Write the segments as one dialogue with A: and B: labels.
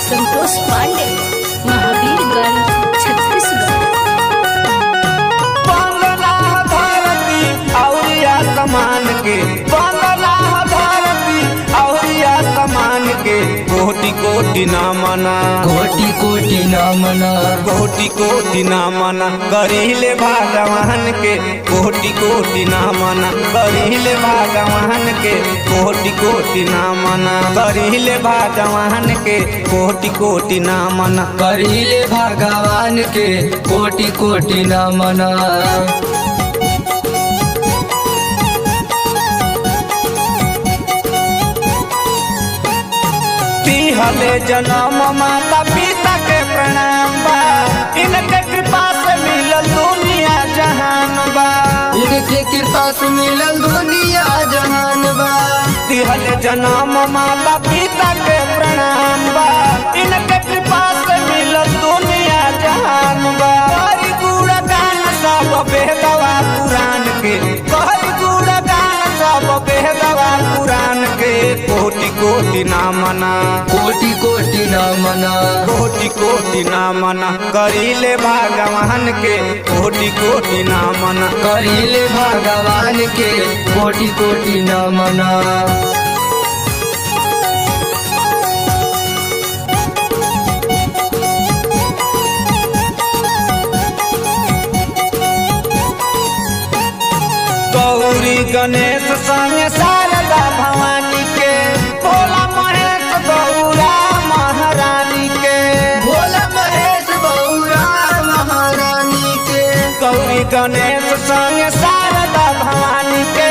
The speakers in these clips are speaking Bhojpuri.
A: संतोष पांडे, महावीरगंज, छत्तीसगढ़।
B: वंदना धरती और आसमान के, वंदना धरती और आसमान के, कोटि कोटि नमन,
C: कोटि कोटि नमन,
B: कोटि कोटि नमन करिले भगवान के, कोटि कोटि नमन करिले भगवान के, कोटि कोटि नमन करिले भगवान के, कोटि कोटि नमन
C: करिले भगवान के, कोटि कोटि नमन।
B: हले जन्म माता पिता के प्रणाम बा, इनके कृपा से मिलल दुनिया जहान बा,
C: इनके कृपा से मिलल दुनिया जहान बा।
B: हले जन्म माता पिता के प्रणाम बा, इनके कृपा से मिलल दुनिया जहान बा। हरि गुण गान सब बेदवा पुराण के, हरि गुण गान सब बेदवा पुराण के, कोटि कोटि नमन,
C: कोटि कोटि नमन,
B: कोटि कोटि नमन करिले भगवान के, कोटि कोटि नमन
C: करिले भगवान के, कोटि कोटि नमन।
B: गौरी गणेश संग शारदा भवानी के, भोला महेश गौरा महारानी के,
C: भोला महेश गौरा महारानी के,
B: गौरी गणेश संग शारदा भवानी के,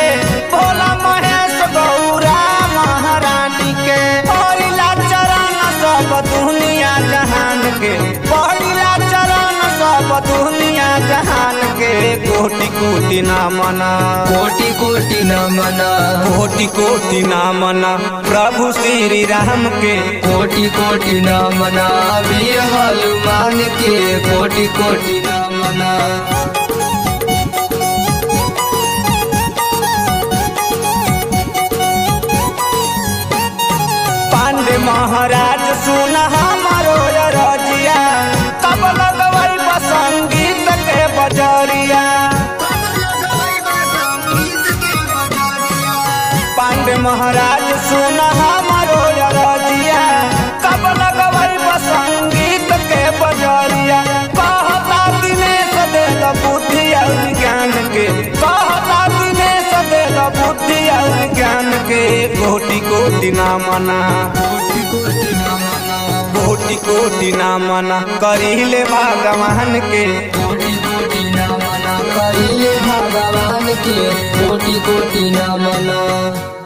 B: भोला महेश गौरा महारानी के, पहिला चरण सब दुनिया जहान के, पहिला चरण सब दुनिया जहान के, कोटि कोटि नमन,
C: कोटि कोटि नमन,
B: कोटि कोटि नमन प्रभु श्री राम के,
C: कोटि कोटि नमन वीर हनुमान के, कोटि कोटि नमन।
B: पांडे महाराज सुन हमारो रजिया, कब लगवै संगीत के बजरिया, पांडे महाराज सुन हमारो रजिया, कब लगवै संगीत के बजरिया। कहता दिनेश दे बुद्धि और ज्ञान के, कहता दिनेश दे बुद्धि और ज्ञान के, कोटि कोटि नमन,
C: कोटि कोटि नमन,
B: कोटि कोटि नमन करिले भगवान के,
C: कोटि कोटि नमन करिले भगवान के, कोटि कोटि नमन।